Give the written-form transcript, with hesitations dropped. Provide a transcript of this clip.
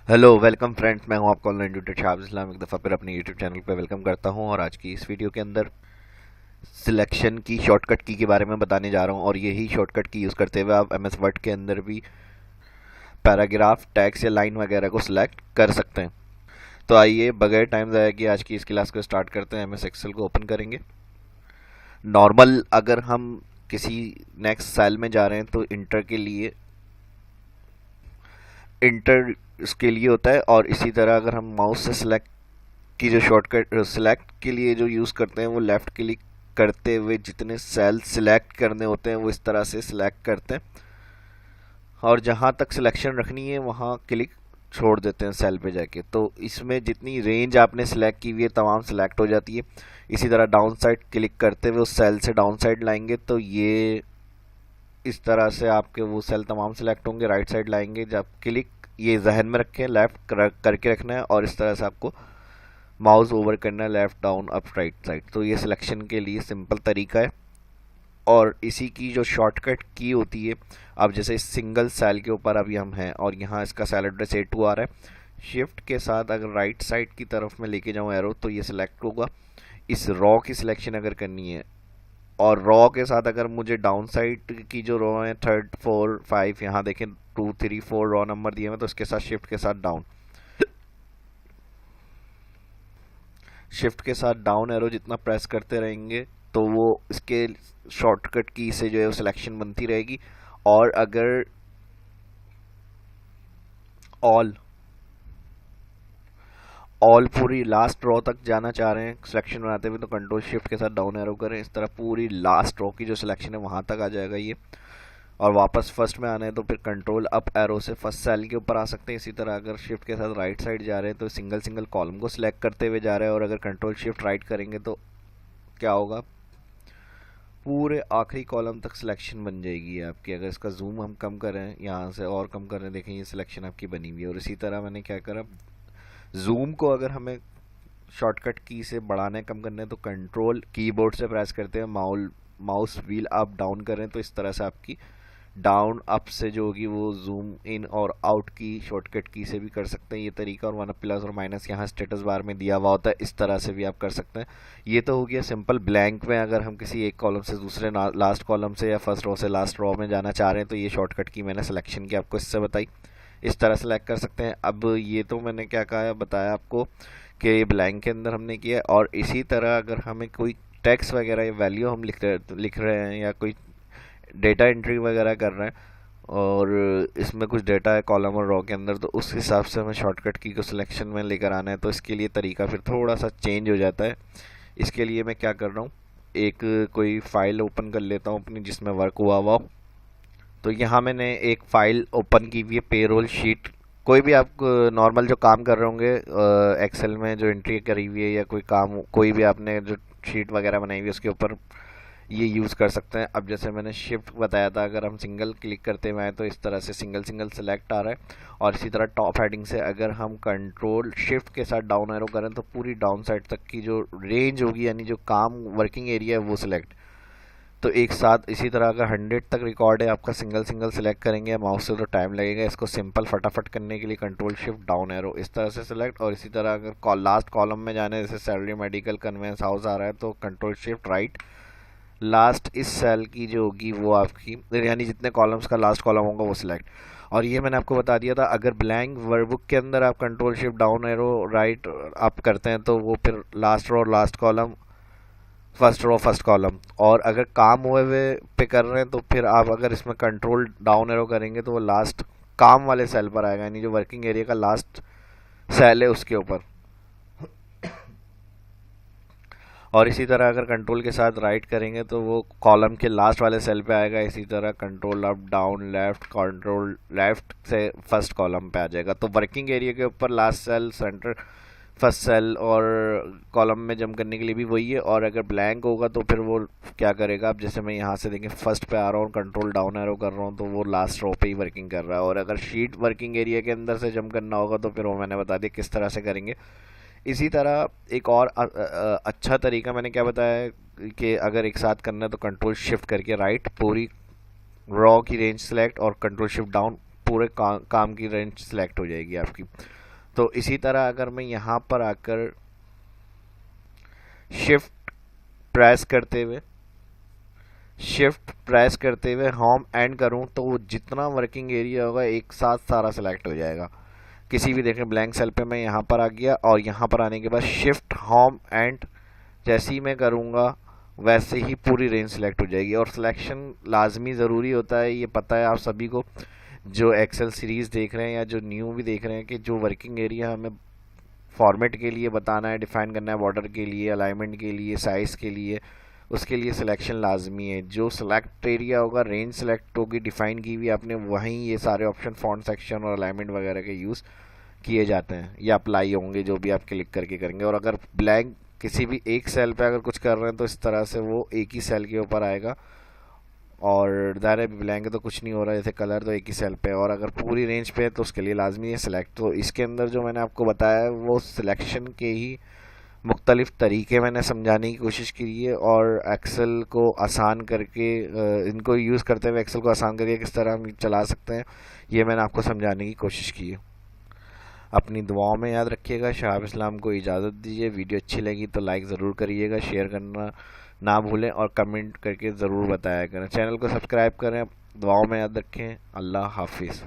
Hello welcome friends, मैं हूं आपका ऑनलाइन ट्यूटर शाहब इस्लाम। एक दफ़ा फिर अपने यूट्यूब चैनल पे वेलकम करता हूं और आज की इस वीडियो के अंदर सिलेक्शन की शॉर्टकट की के बारे में बताने जा रहा हूं। और यही शॉर्टकट की यूज़ करते हुए आप एमएस वर्ड के अंदर भी पैराग्राफ, टैक्स या लाइन वगैरह को सिलेक्ट कर सकते हैं। तो आइए बगैर टाइम ज़ाया किए आज की इस क्लास को स्टार्ट करते हैं। एमएस एक्सेल को ओपन करेंगे। नॉर्मल अगर हम किसी नेक्स्ट सेल में जा रहे हैं तो इंटर के लिए इंटर इसके लिए होता है। और इसी तरह अगर हम माउस से सिलेक्ट की जो शॉर्टकट सिलेक्ट के लिए जो यूज़ करते हैं वो लेफ़्ट क्लिक करते हुए जितने सेल सिलेक्ट करने होते हैं वो इस तरह से सिलेक्ट करते हैं और जहाँ तक सिलेक्शन रखनी है वहाँ क्लिक छोड़ देते हैं सेल पे जाके। तो इसमें जितनी रेंज आपने सिलेक्ट की हुई है तमाम सिलेक्ट हो जाती है। इसी तरह डाउन साइड क्लिक करते हुए उस सेल से डाउन साइड लाएंगे तो ये इस तरह से आपके वो सेल तमाम सिलेक्ट होंगे। राइट साइड लाएंगे जब क्लिक, ये जहन में रखें, लेफ़्ट करके रखना है और इस तरह से आपको माउस ओवर करना है, left down up right side. तो ये सिलेक्शन के लिए सिंपल तरीका है और इसी की जो शॉर्टकट की होती है। अब जैसे सिंगल सेल के ऊपर अभी हम हैं और यहाँ इसका सेल एड्रेस A2 आ रहा है। शिफ्ट के साथ अगर राइट साइड की तरफ में लेके जाऊँ एरो तो ये सिलेक्ट होगा। इस रॉ की सिलेक्शन अगर करनी है और रॉ के साथ अगर मुझे डाउन साइड की जो रॉ है 3, 4, 5, यहाँ देखें 2, 3, 4 रॉ नंबर दिए हुए तो इसके साथ शिफ्ट के साथ डाउन, शिफ्ट के साथ डाउन एरो जितना प्रेस करते रहेंगे तो वो इसके शॉर्टकट की से जो है वो सिलेक्शन बनती रहेगी। और अगर ऑल ऑल पूरी लास्ट रो तक जाना चाह रहे हैं सिलेक्शन बनाते हुए तो कंट्रोल शिफ्ट के साथ डाउन एरो करें। इस तरह पूरी लास्ट रो की जो सिलेक्शन है वहां तक आ जाएगा ये। और वापस फर्स्ट में आना है तो फिर कंट्रोल अप एरो से फर्स्ट सेल के ऊपर आ सकते हैं। इसी तरह अगर शिफ्ट के साथ राइट साइड जा रहे हैं तो सिंगल सिंगल कॉलम को सिलेक्ट करते हुए जा रहे हैं और अगर कंट्रोल शिफ्ट राइट करेंगे तो क्या होगा, पूरे आखिरी कॉलम तक सिलेक्शन बन जाएगी आपकी। अगर इसका जूम हम कम करें, यहाँ से और कम करें, देखें ये सिलेक्शन आपकी बनी हुई है। और इसी तरह मैंने क्या करा, जूम को अगर हमें शॉर्टकट की से बढ़ाने कम करने हैं तो कंट्रोल कीबोर्ड से प्रेस करते हैं, माउस व्हील अप डाउन करें तो इस तरह से आपकी डाउन अप से जो होगी वो जूम इन और आउट की शॉर्टकट की से भी कर सकते हैं ये तरीका। और वन प्लस और माइनस यहाँ स्टेटस बार में दिया हुआ होता है, इस तरह से भी आप कर सकते हैं। ये तो हो गया सिंपल। ब्लैंक में अगर हम किसी एक कॉलम से दूसरे लास्ट कॉलम से या फर्स्ट रो से लास्ट रो में जाना चाह रहे हैं तो ये शॉर्टकट की मैंने सिलेक्शन की आपको इससे बताई, इस तरह सेलेक्ट कर सकते हैं। अब ये तो मैंने क्या कहा बताया आपको कि ये ब्लैंक के अंदर हमने किया। और इसी तरह अगर हमें कोई टेक्स्ट वगैरह या वैल्यू हम लिख रहे हैं या कोई डेटा एंट्री वगैरह कर रहे हैं और इसमें कुछ डेटा है कॉलम और रॉ के अंदर तो उस हिसाब से हमें शॉर्टकट की को सिलेक्शन में लेकर आना है। तो इसके लिए तरीका फिर थोड़ा सा चेंज हो जाता है। इसके लिए मैं क्या कर रहा हूँ, एक कोई फाइल ओपन कर लेता हूँ अपनी जिसमें वर्क हुआ हुआ। तो यहाँ मैंने एक फाइल ओपन की हुई है, पेरोल शीट। कोई भी आप नॉर्मल जो काम कर रहे होंगे एक्सेल में जो एंट्री करी हुई है या कोई काम, कोई भी आपने जो शीट वगैरह बनाई हुई है उसके ऊपर ये यूज़ कर सकते हैं। अब जैसे मैंने शिफ्ट बताया था, अगर हम सिंगल क्लिक करते हुए आए तो इस तरह से सिंगल सिंगल सेलेक्ट आ रहा है। और इसी तरह टॉप हेडिंग से अगर हम कंट्रोल शिफ्ट के साथ डाउन एरो करें तो पूरी डाउन साइड तक की जो रेंज होगी यानी जो काम वर्किंग एरिया है वो सिलेक्ट। तो एक साथ इसी तरह अगर 100 तक रिकॉर्ड है आपका, सिंगल सिंगल सेलेक्ट करेंगे माउस से तो टाइम लगेगा। इसको सिंपल फटाफट करने के लिए कंट्रोल शिफ्ट डाउन एरो इस तरह से सिलेक्ट। और इसी तरह अगर लास्ट कॉलम में जाने जैसे सैलरी, मेडिकल, कन्वेंस हाउस आ रहा है तो कंट्रोल शिफ्ट राइट, लास्ट इस सेल की जो होगी वो आपकी यानी जितने कॉलम्स का लास्ट कॉलम होगा वो सिलेक्ट। और ये मैंने आपको बता दिया था, अगर ब्लैंक वर्कबुक के अंदर आप control shift down arrow right up करते हैं तो वो फिर last row last column, first row first column. और अगर काम हुए पे कर रहे हैं तो फिर आप अगर इसमें कंट्रोल डाउन एरो करेंगे तो वो लास्ट काम वाले सेल पर आएगा यानी जो वर्किंग एरिया का लास्ट सेल है उसके ऊपर। और इसी तरह अगर कंट्रोल के साथ राइट करेंगे तो वो कॉलम के लास्ट वाले सेल पे आएगा। इसी तरह control up down left, control left से फर्स्ट कॉलम पे आ जाएगा। तो वर्किंग एरिया के ऊपर last cell, centre, first cell और कॉलम में जम करने के लिए भी वही है। और अगर ब्लैंक होगा तो फिर वो क्या करेगा, अब जैसे मैं यहाँ से देखें फर्स्ट पे आ रहा हूँ, कंट्रोल डाउन एरो कर रहा हूँ तो वो लास्ट रो पे ही वर्किंग कर रहा है। और अगर शीट वर्किंग एरिया के अंदर से जम करना होगा तो फिर वो मैंने बता दिया किस तरह से करेंगे। इसी तरह एक और अच्छा तरीका मैंने क्या बताया है कि अगर एक साथ करना है तो कंट्रोल शिफ्ट करके राइट पूरी रॉ की रेंज सेलेक्ट और कंट्रोल शिफ्ट डाउन पूरे काम की रेंज सिलेक्ट हो जाएगी आपकी। तो इसी तरह अगर मैं यहाँ पर आकर शिफ्ट प्रेस करते हुए होम एंड करूँ तो वो जितना वर्किंग एरिया होगा एक साथ सारा सिलेक्ट हो जाएगा। किसी भी देखें ब्लैंक सेल पे मैं यहाँ पर आ गया और यहाँ पर आने के बाद शिफ्ट होम एंड जैसे ही मैं करूँगा वैसे ही पूरी रेंज सिलेक्ट हो जाएगी। और सिलेक्शन लाजमी ज़रूरी होता है, ये पता है आप सभी को जो एक्सेल सीरीज़ देख रहे हैं या जो न्यू भी देख रहे हैं, कि जो वर्किंग एरिया हमें फॉर्मेट के लिए बताना है, डिफाइन करना है, बॉर्डर के लिए, अलाइनमेंट के लिए, साइज़ के लिए, उसके लिए सिलेक्शन लाजमी है। जो सिलेक्ट एरिया होगा, रेंज सिलेक्ट होगी डिफाइन की हुई आपने, वहीं ये सारे ऑप्शन फॉन्ट सेक्शन और अलाइनमेंट वगैरह के यूज़ किए जाते हैं या अप्लाई होंगे जो भी आप क्लिक करके करेंगे। और अगर ब्लैंक किसी भी एक सेल पे अगर कुछ कर रहे हैं तो इस तरह से वो एक ही सेल के ऊपर आएगा, और दायरे भी ब्लैंक है तो कुछ नहीं हो रहा है, जैसे कलर तो एक ही सेल पे है। और अगर पूरी रेंज पे है तो उसके लिए लाजमी है सिलेक्ट। तो इसके अंदर जो मैंने आपको बताया है वो सिलेक्शन के ही मुख्तलिफ तरीके मैंने समझाने की कोशिश की है, और एक्सेल को आसान करके इनको यूज़ करते हुए एक्सेल को आसान करके किस तरह हम चला सकते हैं, ये मैंने आपको समझाने की कोशिश की है। अपनी दुआओं में याद रखिएगा। शाह इस्लाम को इजाज़त दीजिए। वीडियो अच्छी लगी तो लाइक ज़रूर करिएगा, शेयर करना ना भूलें और कमेंट करके ज़रूर बताया करें। चैनल को सब्सक्राइब करें। दुआओं में याद रखें। अल्लाह हाफिज़।